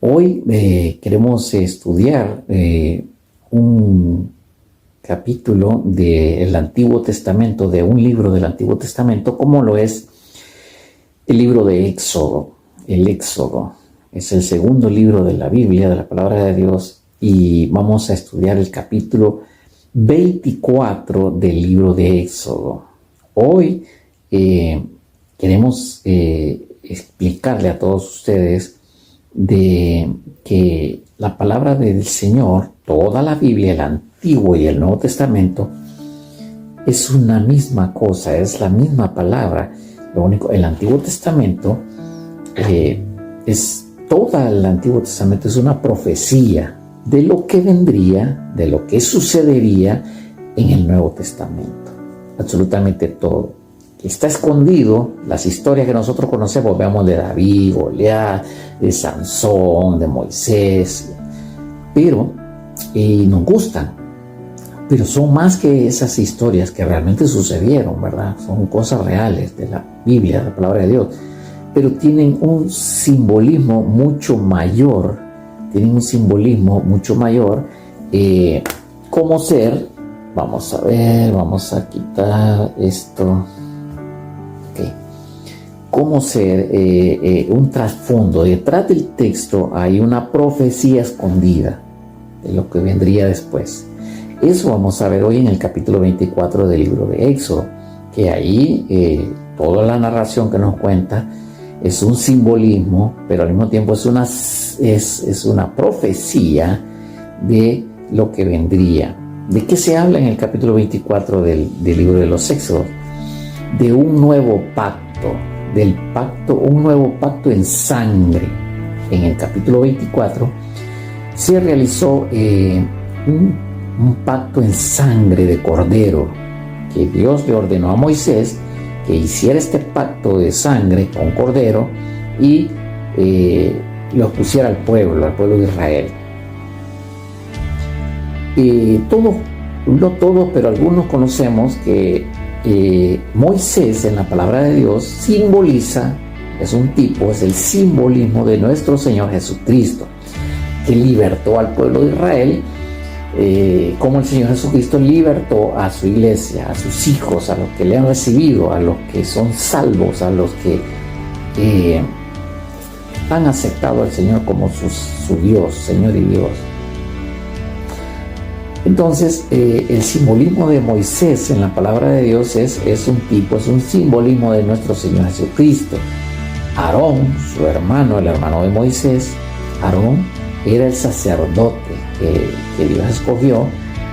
Hoy queremos estudiar un capítulo del Antiguo Testamento, de un libro del Antiguo Testamento, como lo es el libro de Éxodo. El Éxodo es el segundo libro de la Biblia, de la Palabra de Dios, y vamos a estudiar el capítulo 24 del libro de Éxodo. Hoy queremos explicarle a todos ustedes de que la palabra del Señor, toda la Biblia, el Antiguo y el Nuevo Testamento, es una misma cosa, es la misma palabra. Lo único, el Antiguo Testamento todo el Antiguo Testamento es una profecía de lo que vendría, de lo que sucedería en el Nuevo Testamento. Absolutamente todo. Está escondido, las historias que nosotros conocemos, veamos de David, Goliat, de Sansón, de Moisés, pero nos gustan, pero son más que esas historias que realmente sucedieron, ¿verdad? Son cosas reales de la Biblia, de la palabra de Dios, pero tienen un simbolismo mucho mayor, como ser, vamos a ver, vamos a quitar esto, como ser un trasfondo. Detrás del texto hay una profecía escondida de lo que vendría después. Eso vamos a ver hoy en el capítulo 24 del libro de Éxodo, que ahí toda la narración que nos cuenta es un simbolismo, pero al mismo tiempo es una profecía de lo que vendría. ¿De qué se habla en el capítulo 24 del libro de los Éxodos? De un nuevo pacto, un nuevo pacto en sangre. En el capítulo 24 se realizó un pacto en sangre de cordero, que Dios le ordenó a Moisés que hiciera este pacto de sangre con cordero y lo pusiera al pueblo de Israel. No todos, pero algunos conocemos que Moisés en la palabra de Dios simboliza, es el simbolismo de nuestro Señor Jesucristo, que libertó al pueblo de Israel, como el Señor Jesucristo libertó a su iglesia, a sus hijos, a los que le han recibido, a los que son salvos, a los que han aceptado al Señor como su Dios, Señor y Dios. Entonces, el simbolismo de Moisés en la palabra de Dios es un simbolismo de nuestro Señor Jesucristo. Aarón, su hermano, el hermano de Moisés, Aarón era el sacerdote que Dios escogió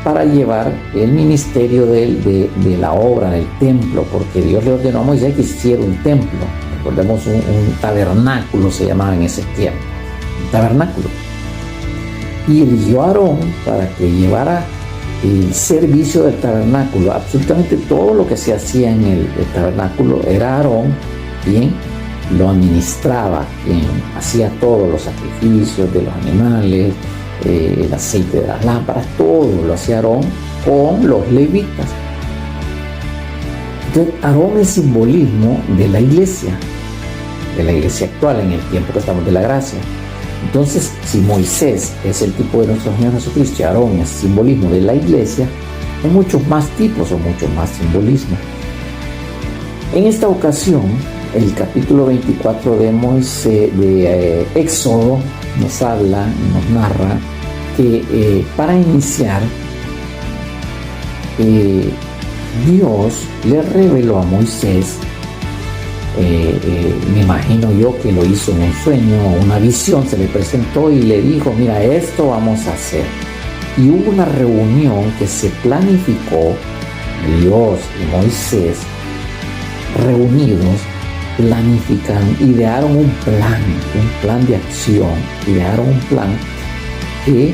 para llevar el ministerio de la obra del templo, porque Dios le ordenó a Moisés que hiciera un templo. Recordemos un tabernáculo se llamaba en ese tiempo, un tabernáculo. Y eligió a Aarón para que llevara el servicio del tabernáculo. Absolutamente todo lo que se hacía en el tabernáculo era Aarón quien lo administraba, quien hacía todos los sacrificios de los animales, el aceite de las lámparas, todo lo hacía Aarón con los levitas. Entonces, Aarón es simbolismo de la iglesia actual, en el tiempo que estamos de la gracia. Entonces, si Moisés es el tipo de nuestro Señor Jesucristo y Aarón es simbolismo de la iglesia, hay muchos más tipos o muchos más simbolismo. En esta ocasión, el capítulo 24 de Éxodo nos habla, nos narra que para iniciar, Dios le reveló a Moisés, me imagino yo que lo hizo en un sueño, una visión, se le presentó y le dijo, mira, esto vamos a hacer. Y hubo una reunión que se planificó, Dios y Moisés reunidos, planifican, idearon un plan de acción, idearon un plan que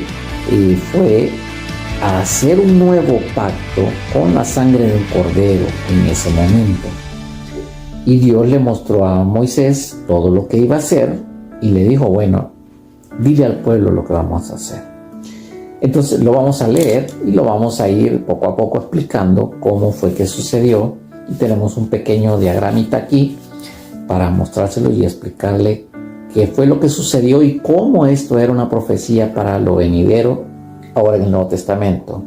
fue a hacer un nuevo pacto con la sangre del cordero en ese momento. Y Dios le mostró a Moisés todo lo que iba a hacer y le dijo, bueno, dile al pueblo lo que vamos a hacer. Entonces lo vamos a leer y lo vamos a ir poco a poco explicando cómo fue que sucedió. Y tenemos un pequeño diagramita aquí para mostrárselo y explicarle qué fue lo que sucedió y cómo esto era una profecía para lo venidero ahora en el Nuevo Testamento.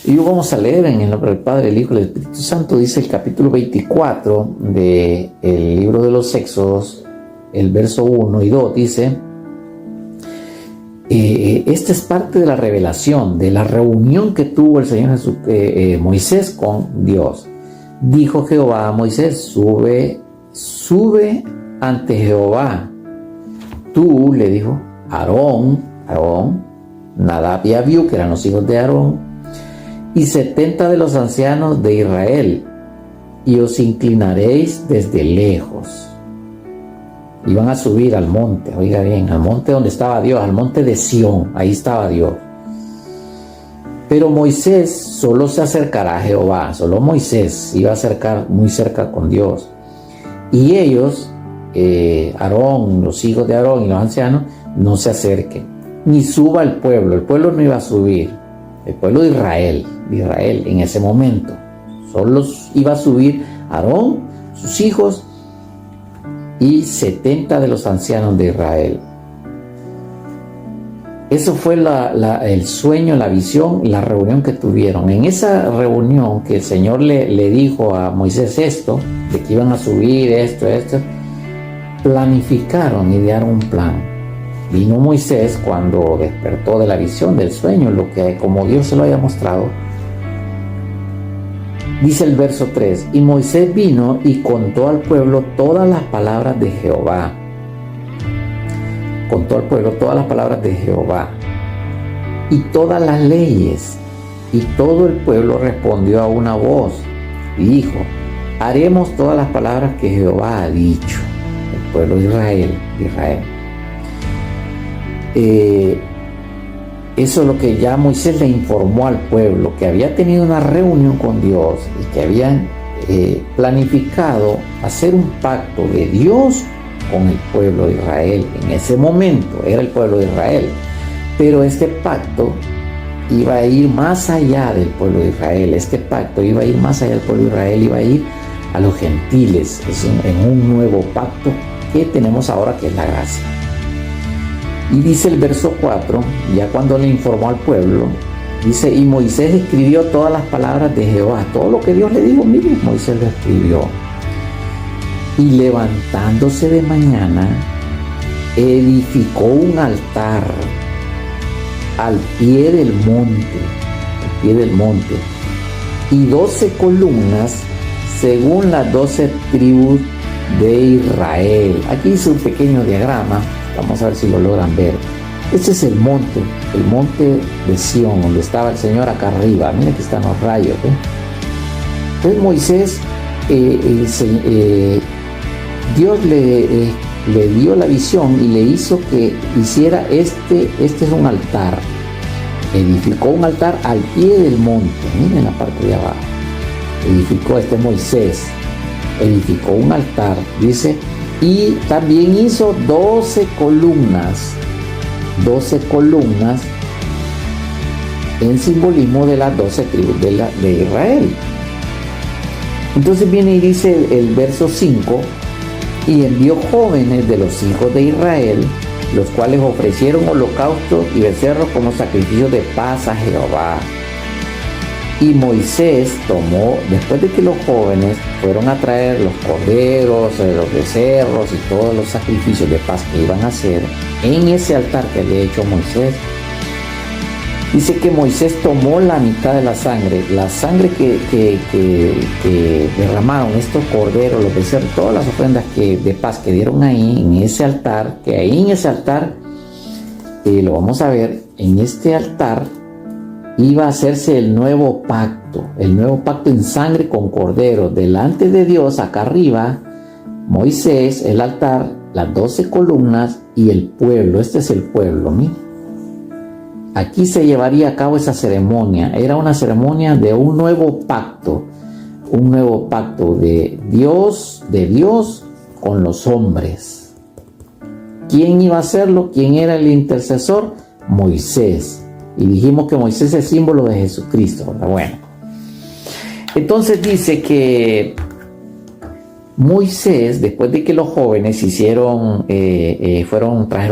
Y vamos a leer en el nombre del Padre, el Hijo y el Espíritu Santo. Dice el capítulo 24 del libro de los Éxodos, el verso 1 y 2, dice: esta es parte de la revelación, de la reunión que tuvo el Señor Moisés con Dios. Dijo Jehová a Moisés: sube ante Jehová. Tú, le dijo, Aarón, Nadab y Abiú, que eran los hijos de Aarón, y 70 de los ancianos de Israel, y os inclinaréis desde lejos. Iban a subir al monte, oiga bien, al monte donde estaba Dios, al monte de Sión, ahí estaba Dios. Pero Moisés solo se acercará a Jehová, solo Moisés iba a acercar muy cerca con Dios. Y ellos, Aarón, los hijos de Aarón y los ancianos, no se acerquen, ni suba el pueblo no iba a subir, el pueblo de Israel en ese momento. Solo iba a subir Aarón, sus hijos y 70 de los ancianos de Israel. Eso fue el sueño, la visión, la reunión que tuvieron. En esa reunión que el Señor le dijo a Moisés esto, de que iban a subir esto, planificaron, idearon un plan. Vino Moisés cuando despertó de la visión, del sueño, como Dios se lo había mostrado. Dice el verso 3: y Moisés vino y contó al pueblo todas las palabras de Jehová. Contó al pueblo todas las palabras de Jehová y todas las leyes. Y todo el pueblo respondió a una voz y dijo: haremos todas las palabras que Jehová ha dicho. El pueblo de Israel. Eso es lo que ya Moisés le informó al pueblo, que había tenido una reunión con Dios y que habían planificado hacer un pacto de Dios con el pueblo de Israel. En ese momento era el pueblo de Israel, pero este pacto iba a ir más allá del pueblo de Israel. Este pacto iba a ir más allá del pueblo de Israel, iba a ir a los gentiles, en un nuevo pacto que tenemos ahora, que es la gracia. Y dice el verso 4, ya cuando le informó al pueblo, dice: y Moisés escribió todas las palabras de Jehová. Todo lo que Dios le dijo, mire, Moisés lo escribió. Y levantándose de mañana, edificó un altar al pie del monte, y 12 columnas según las 12 tribus de Israel. Aquí hice un pequeño diagrama. Vamos a ver si lo logran ver. Este es el monte de Sión, donde estaba el Señor acá arriba. Miren que están los rayos. Entonces Moisés, Dios le dio la visión y le hizo que hiciera este es un altar. Edificó un altar al pie del monte. Miren la parte de abajo. Edificó Moisés. Edificó un altar, dice. Y también hizo 12 columnas en simbolismo de las 12 tribus de Israel. Entonces viene y dice el verso 5: y envió jóvenes de los hijos de Israel, los cuales ofrecieron holocaustos y becerros como sacrificio de paz a Jehová. Y Moisés tomó, después de que los jóvenes fueron a traer los corderos, los becerros y todos los sacrificios de paz que iban a hacer en ese altar que había hecho Moisés, dice que Moisés tomó la mitad de la sangre que derramaron estos corderos, los becerros, todas las ofrendas de paz que dieron ahí en ese altar, que ahí en ese altar, lo vamos a ver, en este altar iba a hacerse el nuevo pacto en sangre con cordero, delante de Dios, acá arriba, Moisés, el altar, las 12 columnas y el pueblo. Este es el pueblo, ¿mí? Aquí se llevaría a cabo esa ceremonia. Era una ceremonia de un nuevo pacto de Dios con los hombres. ¿Quién iba a hacerlo? ¿Quién era el intercesor? Moisés. Y dijimos que Moisés es símbolo de Jesucristo. Bueno, entonces dice que Moisés, después de que los jóvenes trajeron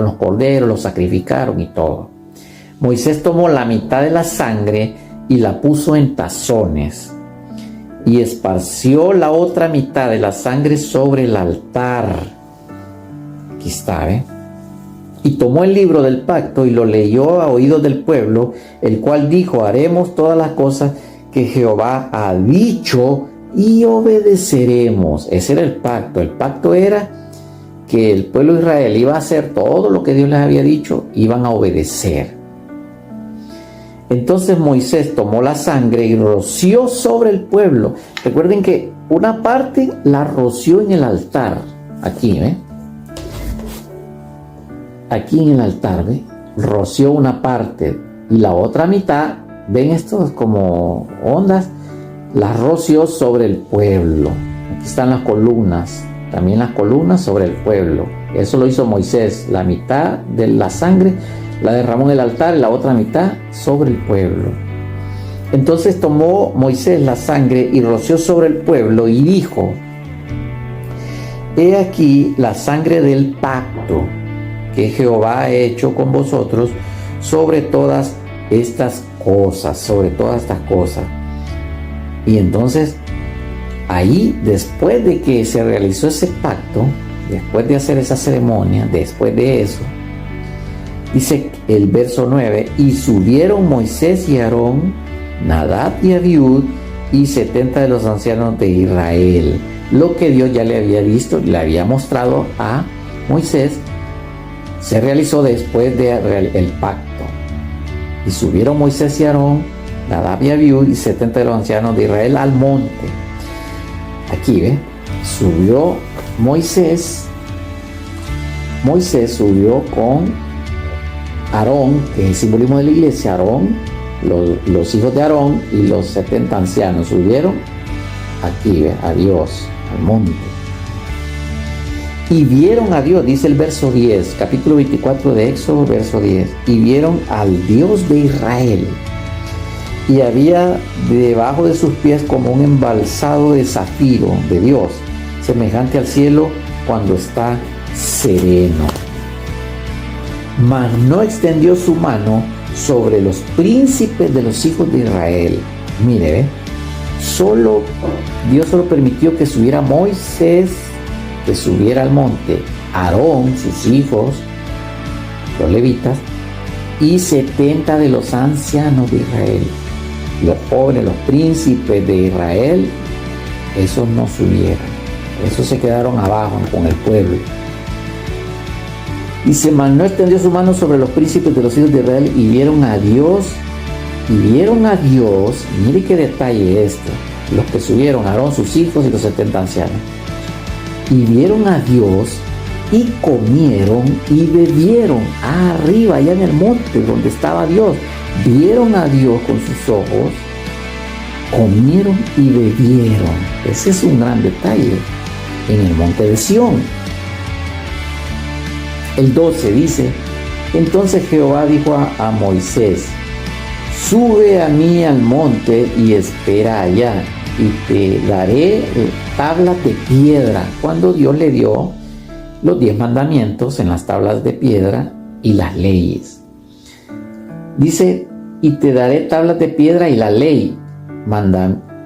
los corderos, los sacrificaron y todo, Moisés tomó la mitad de la sangre y la puso en tazones y esparció la otra mitad de la sangre sobre el altar. Aquí está, Y tomó el libro del pacto y lo leyó a oídos del pueblo, el cual dijo: haremos todas las cosas que Jehová ha dicho y obedeceremos. Ese era el pacto. El pacto era que el pueblo de Israel iba a hacer todo lo que Dios les había dicho, iban a obedecer. Entonces Moisés tomó la sangre y roció sobre el pueblo. Recuerden que una parte la roció en el altar. Aquí, Aquí en el altar, roció una parte y la otra mitad, ven estos como ondas, la roció sobre el pueblo. Aquí están las columnas, también las columnas sobre el pueblo. Eso lo hizo Moisés. La mitad de la sangre la derramó en el altar y la otra mitad sobre el pueblo. Entonces tomó Moisés la sangre y roció sobre el pueblo y dijo: he aquí la sangre del pacto que Jehová ha hecho con vosotros sobre todas estas cosas, Y entonces, ahí, después de que se realizó ese pacto, después de hacer esa ceremonia, después de eso, dice el verso 9, y subieron Moisés y Aarón, Nadab y Abiud, y 70 de los ancianos de Israel. Lo que Dios ya le había visto, le había mostrado a Moisés, se realizó después del pacto. Y subieron Moisés y Aarón, Nadab y Abiud, y 70 de los ancianos de Israel al monte. Aquí, subió Moisés subió con Aarón, que es el simbolismo de la iglesia. Aarón, los hijos de Aarón y los 70 ancianos subieron aquí, a Dios, al monte. Y vieron a Dios, dice el verso 10, capítulo 24 de Éxodo, verso 10. Y vieron al Dios de Israel. Y había debajo de sus pies como un embalsado de zafiro de Dios, semejante al cielo cuando está sereno. Mas no extendió su mano sobre los príncipes de los hijos de Israel. Mire, Dios solo permitió que subiera Moisés, que subiera al monte, Aarón, sus hijos, los levitas, y 70 de los ancianos de Israel. Los jóvenes, los príncipes de Israel, esos no subieron, esos se quedaron abajo con el pueblo. Dice: mas no extendió su mano sobre los príncipes de los hijos de Israel, y vieron a Dios, mire qué detalle este, los que subieron, Aarón, sus hijos y los 70 ancianos, y vieron a Dios y comieron y bebieron arriba, allá en el monte donde estaba Dios. Vieron a Dios con sus ojos, comieron y bebieron. Ese es un gran detalle en el monte de Sión. El 12 dice: entonces Jehová dijo a Moisés: sube a mí al monte y espera allá, y te daré tablas de piedra. Cuando Dios le dio los 10 mandamientos en las tablas de piedra y las leyes. Dice: y te daré tablas de piedra y la ley,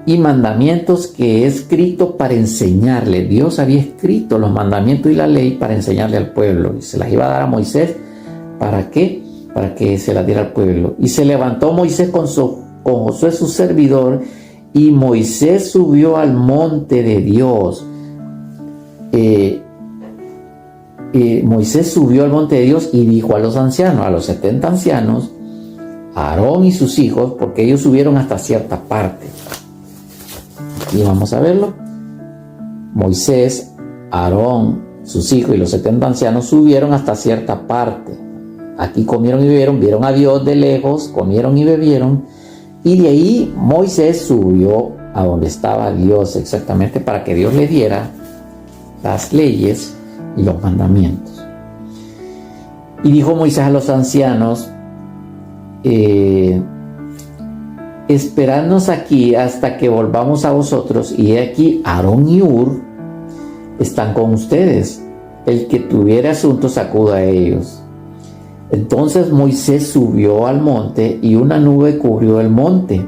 y mandamientos que he escrito para enseñarle. Dios había escrito los mandamientos y la ley para enseñarle al pueblo, y se las iba a dar a Moisés. ¿Para qué? Para que se las diera al pueblo. Y se levantó Moisés con Josué su servidor, y Moisés subió al monte de Dios. Moisés subió al monte de Dios y dijo a los ancianos, a los 70 ancianos, a Aarón y sus hijos, porque ellos subieron hasta cierta parte. Aquí vamos a verlo. Moisés, Aarón, sus hijos y los 70 ancianos subieron hasta cierta parte. Aquí comieron y bebieron, vieron a Dios de lejos, comieron y bebieron, y de ahí Moisés subió a donde estaba Dios, exactamente para que Dios le diera las leyes y los mandamientos. Y dijo Moisés a los ancianos: esperadnos aquí hasta que volvamos a vosotros. Y he aquí Aarón y Hur están con ustedes. El que tuviere asuntos, acuda a ellos. Entonces Moisés subió al monte y una nube cubrió el monte.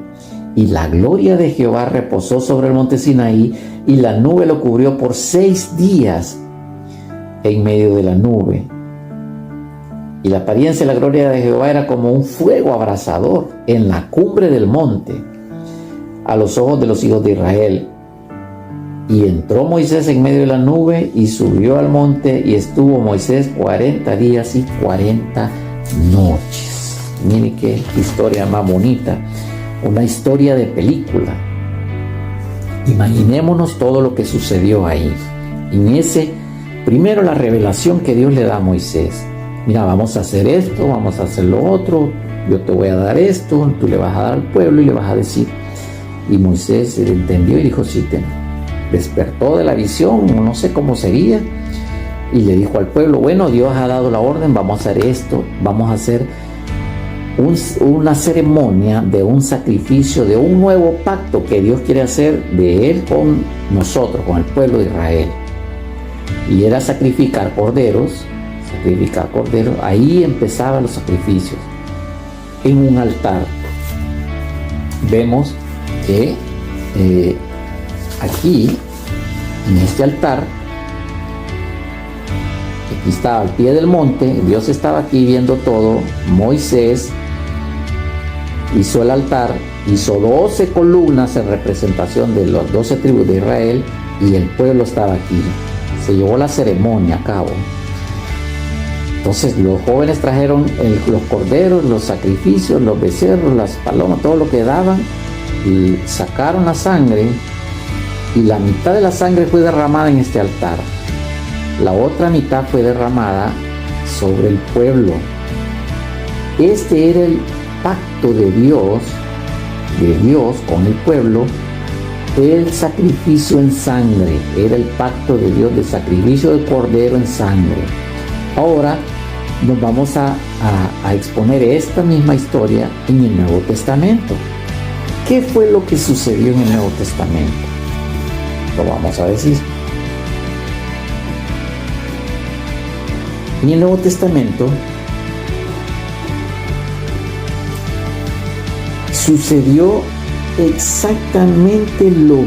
Y la gloria de Jehová reposó sobre el monte Sinaí, y la nube lo cubrió por 6 días en medio de la nube. Y la apariencia de la gloria de Jehová era como un fuego abrasador en la cumbre del monte, a los ojos de los hijos de Israel. Y entró Moisés en medio de la nube y subió al monte, y estuvo Moisés 40 días y 40 noches. Mire qué historia más bonita, una historia de película. Imaginémonos todo lo que sucedió ahí. En ese, primero la revelación que Dios le da a Moisés. Mira, vamos a hacer esto, vamos a hacer lo otro, yo te voy a dar esto, tú le vas a dar al pueblo y le vas a decir. Y Moisés entendió y dijo, sí, despertó de la visión, no sé cómo sería, y le dijo al pueblo, bueno, Dios ha dado la orden, vamos a hacer esto, vamos a hacer una ceremonia de un sacrificio, de un nuevo pacto que Dios quiere hacer de Él con nosotros, con el pueblo de Israel. Y era sacrificar corderos, ahí empezaban los sacrificios, en un altar. Vemos que aquí, en este altar, aquí estaba al pie del monte, Dios estaba aquí viendo todo. Moisés hizo el altar, hizo 12 columnas en representación de las 12 tribus de Israel, y el pueblo estaba aquí. Se llevó la ceremonia a cabo. Entonces los jóvenes trajeron los corderos, los sacrificios, los becerros, las palomas, todo lo que daban, y sacaron la sangre, y la mitad de la sangre fue derramada en este altar. La otra mitad fue derramada sobre el pueblo. Este era el pacto de Dios con el pueblo, el sacrificio en sangre. Era el pacto de Dios de sacrificio de cordero en sangre. Ahora nos vamos a exponer esta misma historia en el Nuevo Testamento. ¿Qué fue lo que sucedió en el Nuevo Testamento? Lo vamos a decir. En el Nuevo Testamento sucedió exactamente lo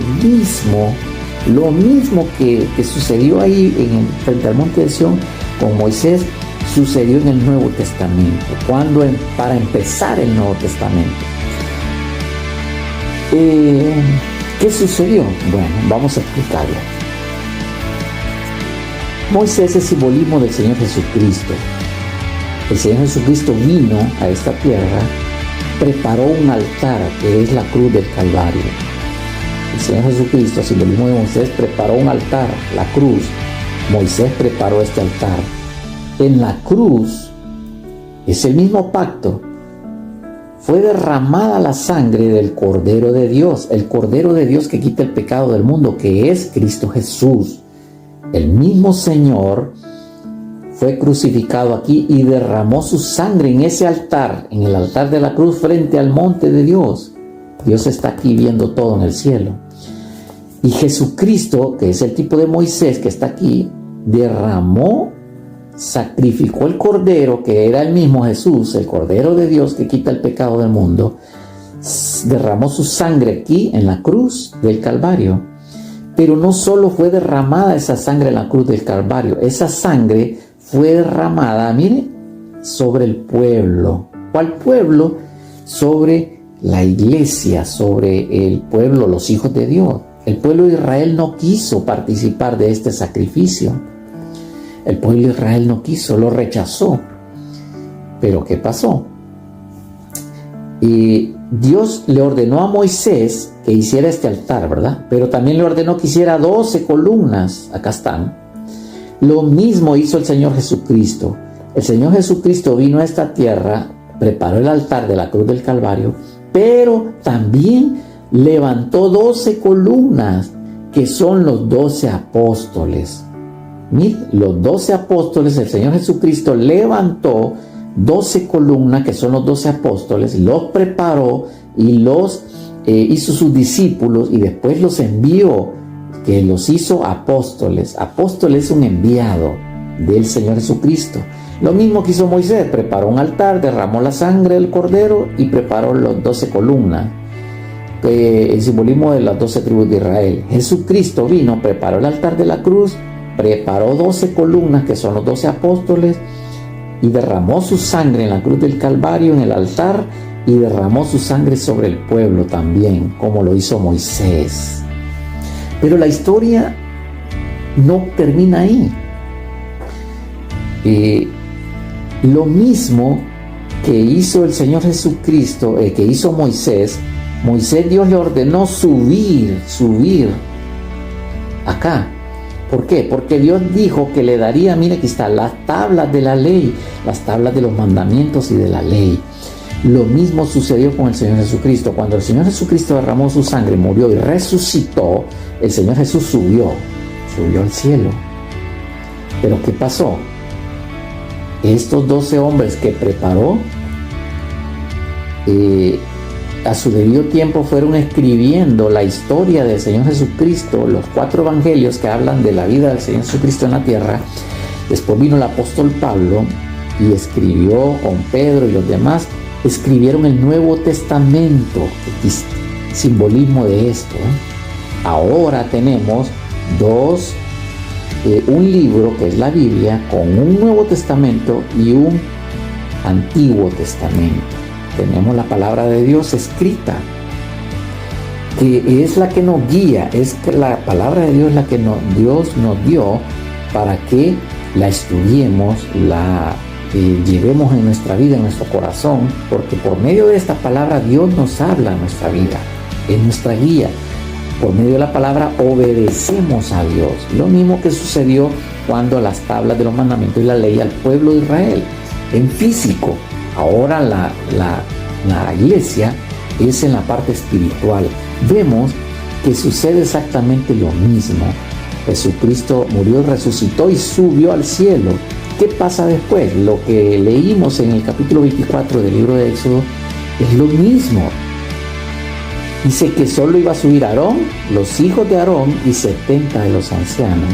mismo que sucedió ahí frente al monte de Sión con Moisés, sucedió en el Nuevo Testamento. Para empezar el Nuevo Testamento, ¿qué sucedió? Bueno, vamos a explicarlo. Moisés es simbolismo del Señor Jesucristo. El Señor Jesucristo vino a esta tierra, preparó un altar que es la cruz del Calvario. El Señor Jesucristo, simbolismo de Moisés, preparó un altar, la cruz. Moisés preparó este altar. En la cruz es el mismo pacto. Fue derramada la sangre del Cordero de Dios, el Cordero de Dios que quita el pecado del mundo, que es Cristo Jesús. El mismo Señor fue crucificado aquí y derramó su sangre en ese altar, en el altar de la cruz frente al monte de Dios. Dios está aquí viendo todo en el cielo. Y Jesucristo, que es el tipo de Moisés que está aquí, sacrificó el Cordero, que era el mismo Jesús, el Cordero de Dios que quita el pecado del mundo. Derramó su sangre aquí en la cruz del Calvario. Pero no solo fue derramada esa sangre en la cruz del Calvario, esa sangre fue derramada, mire, sobre el pueblo. ¿Cuál pueblo? Sobre la iglesia, sobre el pueblo, los hijos de Dios. El pueblo de Israel no quiso participar de este sacrificio. El pueblo de Israel no quiso, lo rechazó. Pero ¿qué pasó? Y Dios le ordenó a Moisés que hiciera este altar, ¿verdad? Pero también le ordenó que hiciera 12 columnas. Acá están. Lo mismo hizo el Señor Jesucristo. El Señor Jesucristo vino a esta tierra, preparó el altar de la cruz del Calvario, pero también levantó 12 columnas, que son los 12 apóstoles. Miren, los 12 apóstoles, el Señor Jesucristo levantó 12 columnas, que son los 12 apóstoles, los preparó y los hizo sus discípulos, y después los envió. que los hizo apóstoles. Apóstol es un enviado del Señor Jesucristo. Lo mismo que hizo Moisés, preparó un altar, derramó la sangre del cordero y preparó las 12 columnas, el simbolismo de las 12 tribus de Israel. Jesucristo vino, preparó el altar de la cruz, preparó 12 columnas que son los 12 apóstoles y derramó su sangre en la cruz del Calvario, en el altar, y derramó su sangre sobre el pueblo también, como lo hizo Moisés. Pero la historia no termina ahí. Lo mismo que hizo el Señor Jesucristo, que hizo Moisés, Dios le ordenó subir acá. ¿Por qué? Porque Dios dijo que le daría, mira, aquí está, las tablas de la ley, las tablas de los mandamientos y de la ley. Lo mismo sucedió con el Señor Jesucristo. Cuando el Señor Jesucristo derramó su sangre, murió y resucitó, el Señor Jesús subió al cielo. Pero ¿qué pasó? Estos 12 hombres que preparó, a su debido tiempo fueron escribiendo la historia del Señor Jesucristo, los 4 evangelios que hablan de la vida del Señor Jesucristo en la tierra. Después vino el apóstol Pablo y escribió con Pedro y los demás, escribieron el Nuevo Testamento, simbolismo de esto. Ahora tenemos un libro que es la Biblia con un Nuevo Testamento y un Antiguo Testamento. Tenemos la palabra de Dios escrita, que es la que nos guía, es que la palabra de Dios es la que Dios nos dio para que la estudiemos, la llevemos en nuestra vida, en nuestro corazón, porque por medio de esta palabra Dios nos habla en nuestra vida, es nuestra guía. Por medio de la palabra obedecemos a Dios. Lo mismo que sucedió cuando las tablas de los mandamientos y la ley al pueblo de Israel, en físico. Ahora la iglesia es en la parte espiritual. Vemos que sucede exactamente lo mismo. Jesucristo murió, resucitó y subió al cielo. ¿Qué pasa después? Lo que leímos en el capítulo 24 del libro de Éxodo es lo mismo. Dice que solo iba a subir Aarón, los hijos de Aarón y 70 de los ancianos.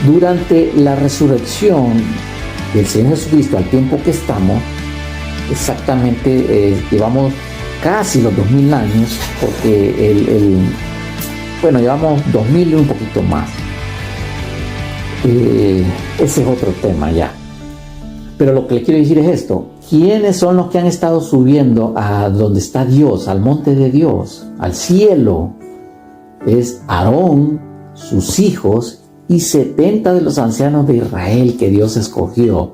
Durante la resurrección del Señor Jesucristo, al tiempo que estamos, exactamente llevamos casi los 2000 años, porque llevamos 2000 y un poquito más. Ese es otro tema ya. Pero lo que le quiero decir es esto: ¿quiénes son los que han estado subiendo a donde está Dios, al monte de Dios, al cielo? Es Aarón, sus hijos y 70 de los ancianos de Israel que Dios escogió.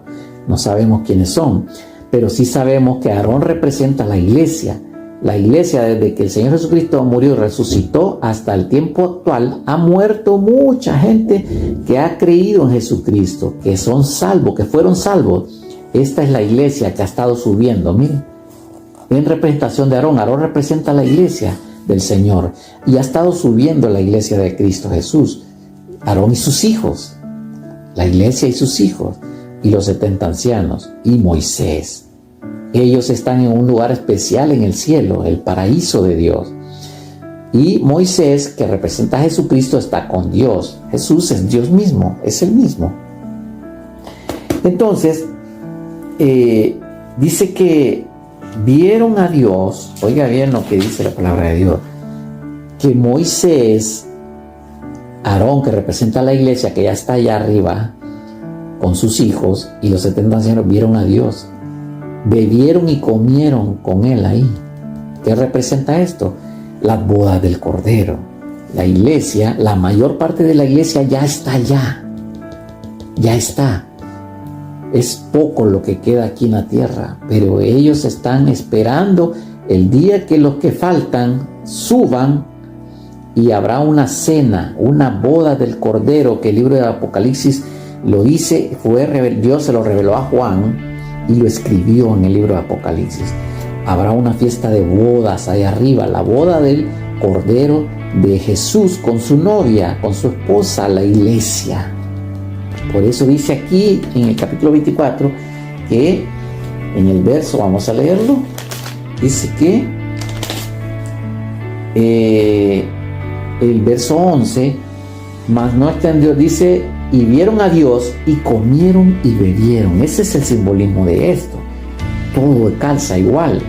No sabemos quiénes son, pero sí sabemos que Aarón representa a la iglesia. La iglesia, desde que el Señor Jesucristo murió y resucitó hasta el tiempo actual, ha muerto mucha gente que ha creído en Jesucristo, que son salvos, que fueron salvos. Esta es la iglesia que ha estado subiendo. Miren, en representación de Aarón. Aarón representa a la iglesia del Señor y ha estado subiendo la iglesia de Cristo Jesús. Aarón y sus hijos, la iglesia y sus hijos, y los 70 ancianos, y Moisés. Ellos están en un lugar especial en el cielo, el paraíso de Dios. Y Moisés, que representa a Jesucristo, está con Dios. Jesús es Dios mismo, es el mismo. Entonces, dice que vieron a Dios. Oiga bien lo que dice la palabra de Dios, que Moisés, Aarón, que representa a la iglesia, que ya está allá arriba con sus hijos, y los 70 ancianos vieron a Dios, bebieron y comieron con él ahí. ¿Qué representa esto? Las bodas del Cordero. La iglesia, la mayor parte de la iglesia ya está allá, ya está. Es poco lo que queda aquí en la tierra, pero ellos están esperando el día que los que faltan suban y habrá una cena, una boda del Cordero, que el libro de Apocalipsis lo dice, Dios se lo reveló a Juan y lo escribió en el libro de Apocalipsis. Habrá una fiesta de bodas ahí arriba, la boda del Cordero de Jesús con su novia, con su esposa, la iglesia. Por eso dice aquí en el capítulo 24 que en el verso, vamos a leerlo, dice que el verso 11 mas no extendió, dice, y vieron a Dios y comieron y bebieron. Ese es el simbolismo de esto. Todo calza igual.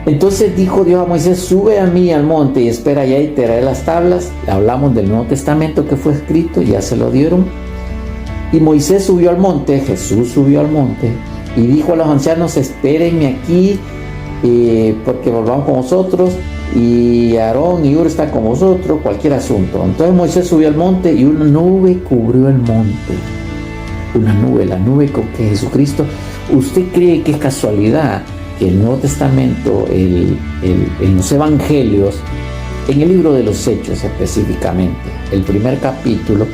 Entonces dijo Dios a Moisés: sube a mí al monte y espera allá y te daré las tablas. Hablamos del Nuevo Testamento que fue escrito, ya se lo dieron. Y Moisés subió al monte, Jesús subió al monte y dijo a los ancianos: espérenme aquí, porque volvamos con vosotros, y Aarón y Ur están con vosotros, cualquier asunto. Entonces Moisés subió al monte y una nube cubrió el monte. Una nube, la nube con que Jesucristo. ¿Usted cree que es casualidad que el Nuevo Testamento, en los Evangelios, en el libro de los Hechos específicamente, el primer capítulo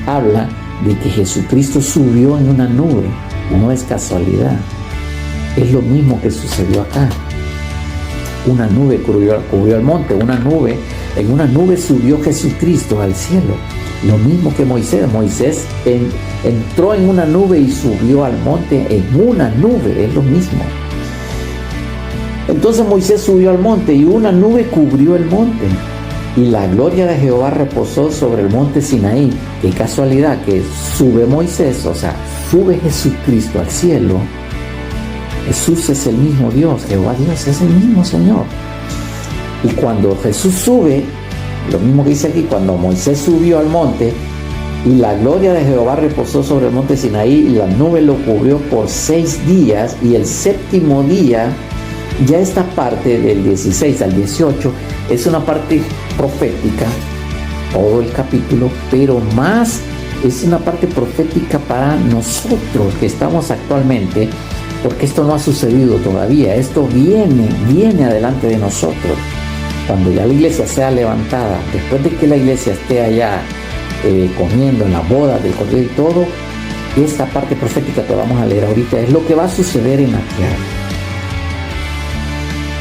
habla de que Jesucristo subió en una nube? No es casualidad, es lo mismo que sucedió acá. Una nube cubrió el monte, en una nube subió Jesucristo al cielo. Lo mismo que Moisés. Moisés entró en una nube y subió al monte en una nube, es lo mismo. Entonces Moisés subió al monte y una nube cubrió el monte, y la gloria de Jehová reposó sobre el monte Sinaí. Qué casualidad que sube Moisés, o sea, sube Jesucristo al cielo. Jesús es el mismo Dios, Jehová Dios es el mismo Señor. Y cuando Jesús sube, lo mismo que dice aquí, cuando Moisés subió al monte y la gloria de Jehová reposó sobre el monte Sinaí, y la nube lo cubrió por 6 días, y el séptimo día, ya esta parte del 16 al 18 es una parte profética, todo el capítulo, pero más es una parte profética para nosotros que estamos actualmente, porque esto no ha sucedido todavía, esto viene adelante de nosotros. Cuando ya la iglesia sea levantada, después de que la iglesia esté allá comiendo en la boda del Cordero y todo, esta parte profética que vamos a leer ahorita es lo que va a suceder en la tierra.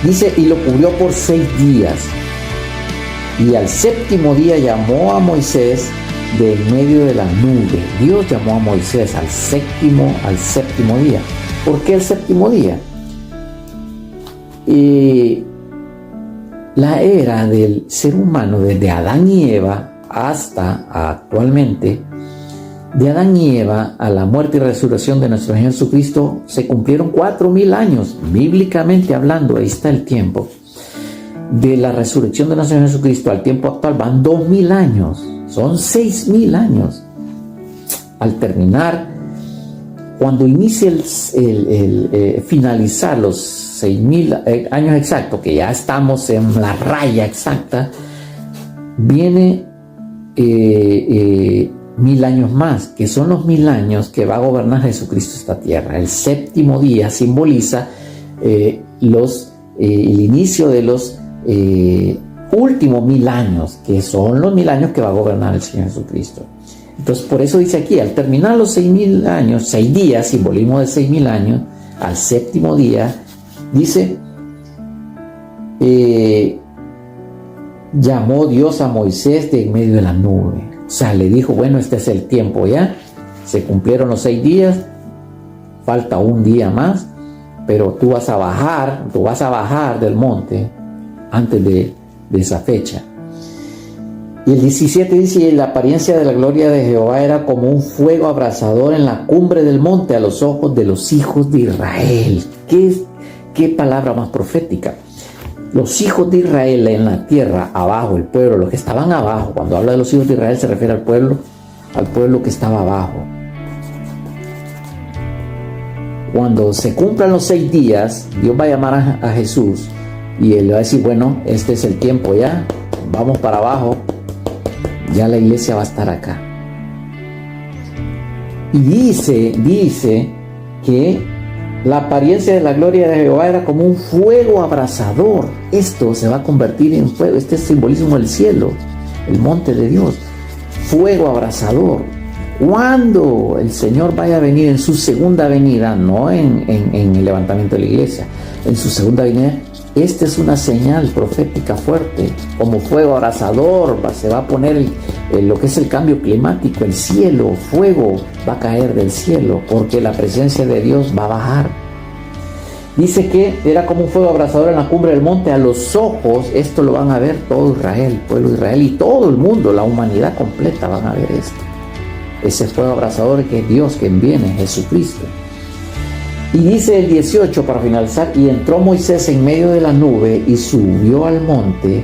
Dice: y lo cubrió por 6 días, y al séptimo día llamó a Moisés de en medio de la nube. Dios llamó a Moisés al séptimo día. ¿Por qué el séptimo día? La era del ser humano, desde Adán y Eva hasta actualmente, de Adán y Eva a la muerte y resurrección de nuestro Señor Jesucristo, se cumplieron 4000 años, bíblicamente hablando. Ahí está el tiempo. De la resurrección de nuestro Señor Jesucristo al tiempo actual van 2000 años, son 6000 años. Al terminar, cuando inicie finalizar los 6000 años exactos, que ya estamos en la raya exacta, viene 1000 años más, que son los 1000 años que va a gobernar Jesucristo esta tierra. El séptimo día simboliza el inicio de los últimos 1000 años, que son los 1000 años que va a gobernar el Señor Jesucristo. Entonces, por eso dice aquí: al terminar los 6000 años, 6 días, simbolismo de 6000 años, al séptimo día, dice, llamó Dios a Moisés de en medio de la nube. O sea, le dijo: bueno, este es el tiempo ya, se cumplieron los 6 días, falta un día más, pero tú vas a bajar del monte antes de esa fecha. Y el 17 dice: y la apariencia de la gloria de Jehová era como un fuego abrasador en la cumbre del monte a los ojos de los hijos de Israel. ¿Qué palabra más profética? Los hijos de Israel en la tierra, abajo, el pueblo, los que estaban abajo. Cuando habla de los hijos de Israel se refiere al pueblo que estaba abajo. Cuando se cumplan los 6 días, Dios va a llamar a Jesús y él va a decir: bueno, este es el tiempo ya, vamos para abajo, ya la iglesia va a estar acá. Y dice que la apariencia de la gloria de Jehová era como un fuego abrasador. Esto se va a convertir en fuego. Este es el simbolismo del cielo, el monte de Dios. Fuego abrasador. Cuando el Señor vaya a venir en su segunda venida, no en el levantamiento de la iglesia, en su segunda venida, esta es una señal profética fuerte. Como fuego abrasador se va a poner lo que es el cambio climático. El cielo, fuego va a caer del cielo, porque la presencia de Dios va a bajar. Dice que era como un fuego abrasador en la cumbre del monte. A los ojos, esto lo van a ver todo Israel, el pueblo de Israel y todo el mundo, la humanidad completa van a ver esto. Ese fuego abrasador que es Dios, que viene, Jesucristo. Y dice el 18 para finalizar, y entró Moisés en medio de la nube y subió al monte,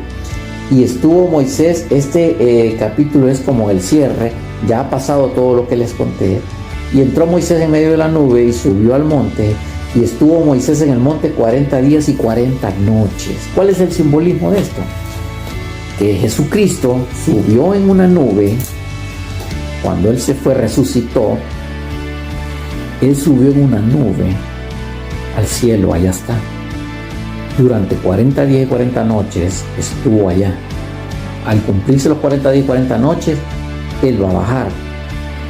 y estuvo Moisés, este capítulo es como el cierre, ya ha pasado todo lo que les conté, y entró Moisés en medio de la nube y subió al monte, y estuvo Moisés en el monte 40 días y 40 noches. ¿Cuál es el simbolismo de esto? Que Jesucristo subió en una nube, cuando Él se fue, resucitó, Él subió en una nube al cielo, allá está. Durante 40 días y 40 noches estuvo allá. Al cumplirse los 40 días y 40 noches, Él va a bajar.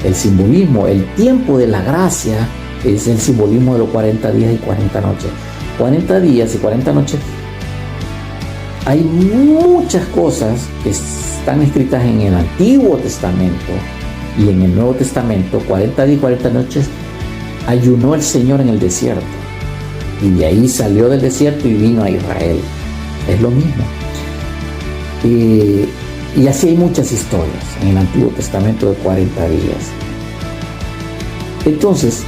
El simbolismo, el tiempo de la gracia, es el simbolismo de los 40 días y 40 noches. 40 días y 40 noches. Hay muchas cosas que están escritas en el Antiguo Testamento y en el Nuevo Testamento. 40 días y 40 noches ayunó el Señor en el desierto, y de ahí salió del desierto y vino a Israel. Es lo mismo. Y así hay muchas historias en el Antiguo Testamento de 40 días. Entonces,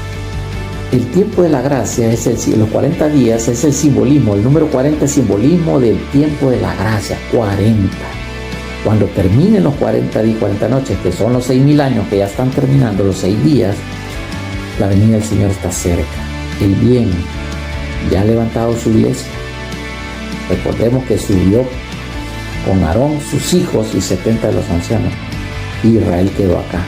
el tiempo de la gracia es los 40 días, es el simbolismo. El número 40 es simbolismo del tiempo de la gracia, 40. Cuando terminen los 40 días y 40 noches, que son los 6.000 años que ya están terminando, los 6 días, la venida del Señor está cerca. Él viene, ya ha levantado su iglesia. Recordemos que subió con Aarón, sus hijos y 70 de los ancianos. Y Israel quedó acá.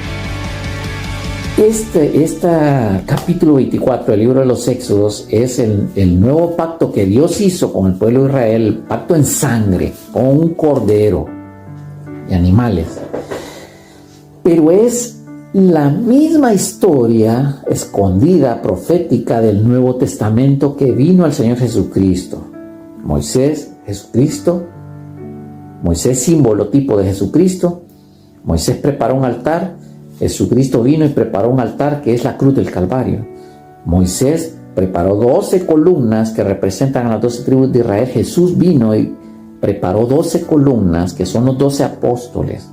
Este capítulo 24 del libro de los Éxodos es el nuevo pacto que Dios hizo con el pueblo de Israel, el pacto en sangre, con un cordero y animales. Pero es la misma historia escondida, profética del Nuevo Testamento que vino al Señor Jesucristo. Moisés, Jesucristo. Moisés, símbolo, tipo de Jesucristo. Moisés preparó un altar. Jesucristo vino y preparó un altar que es la cruz del Calvario. Moisés preparó 12 columnas que representan a las 12 tribus de Israel. Jesús vino y preparó 12 columnas que son los 12 apóstoles.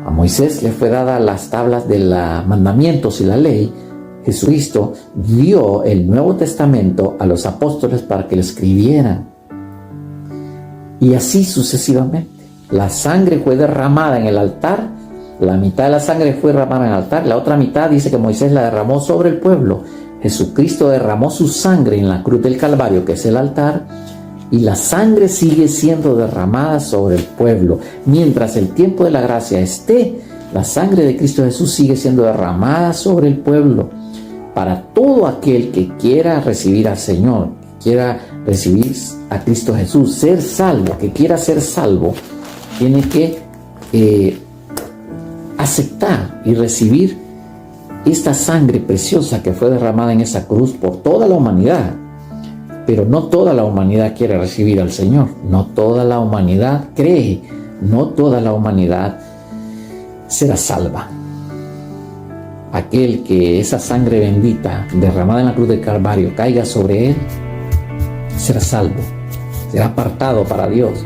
A Moisés le fue dada las tablas de los mandamientos y la ley. Jesucristo dio el Nuevo Testamento a los apóstoles para que lo escribieran. Y así sucesivamente. La sangre fue derramada en el altar. La mitad de la sangre fue derramada en el altar. La otra mitad dice que Moisés la derramó sobre el pueblo. Jesucristo derramó su sangre en la cruz del Calvario, que es el altar. Y la sangre sigue siendo derramada sobre el pueblo. Mientras el tiempo de la gracia esté, la sangre de Cristo Jesús sigue siendo derramada sobre el pueblo. Para todo aquel que quiera recibir al Señor, quiera recibir a Cristo Jesús, ser salvo, que quiera ser salvo, tiene que aceptar y recibir esta sangre preciosa que fue derramada en esa cruz por toda la humanidad. Pero no toda la humanidad quiere recibir al Señor, no toda la humanidad cree, no toda la humanidad será salva. Aquel que esa sangre bendita derramada en la cruz del Calvario caiga sobre él, será salvo, será apartado para Dios,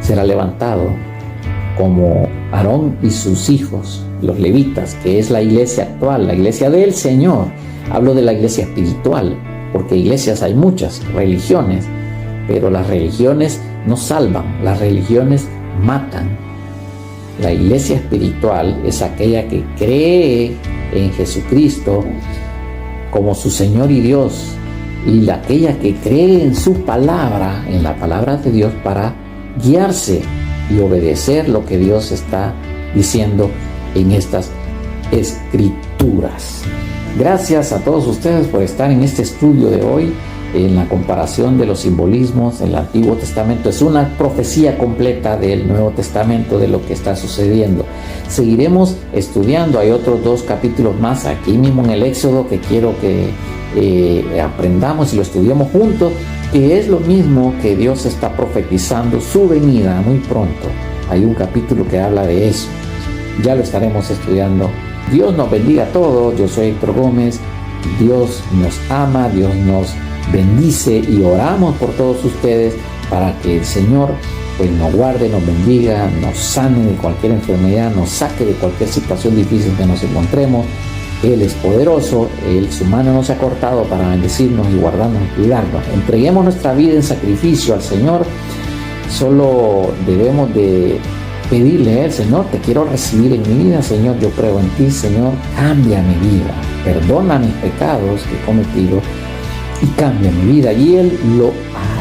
será levantado como Aarón y sus hijos, los levitas, que es la iglesia actual, la iglesia del Señor. Hablo de la iglesia espiritual, porque iglesias hay muchas, religiones, pero las religiones no salvan, las religiones matan. La iglesia espiritual es aquella que cree en Jesucristo como su Señor y Dios, y aquella que cree en su palabra, en la palabra de Dios, para guiarse y obedecer lo que Dios está diciendo en estas escrituras. Gracias a todos ustedes por estar en este estudio de hoy, en la comparación de los simbolismos del Antiguo Testamento. Es una profecía completa del Nuevo Testamento de lo que está sucediendo. Seguiremos estudiando, hay otros 2 capítulos más aquí mismo en el Éxodo que quiero que aprendamos y lo estudiemos juntos, que es lo mismo que Dios está profetizando su venida muy pronto. Hay un capítulo que habla de eso. Ya lo estaremos estudiando. Dios nos bendiga a todos. Yo soy Héctor Gómez. Dios nos ama, Dios nos bendice y oramos por todos ustedes para que el Señor pues nos guarde, nos bendiga, nos sane de cualquier enfermedad, nos saque de cualquier situación difícil que nos encontremos. Él es poderoso, su mano no se ha cortado para bendecirnos y guardarnos y cuidarnos. Entreguemos nuestra vida en sacrificio al Señor. Solo debemos de pedirle al Señor, te quiero recibir en mi vida, Señor, yo creo en ti, Señor, cambia mi vida, perdona mis pecados que he cometido y cambia mi vida. Y Él lo hará.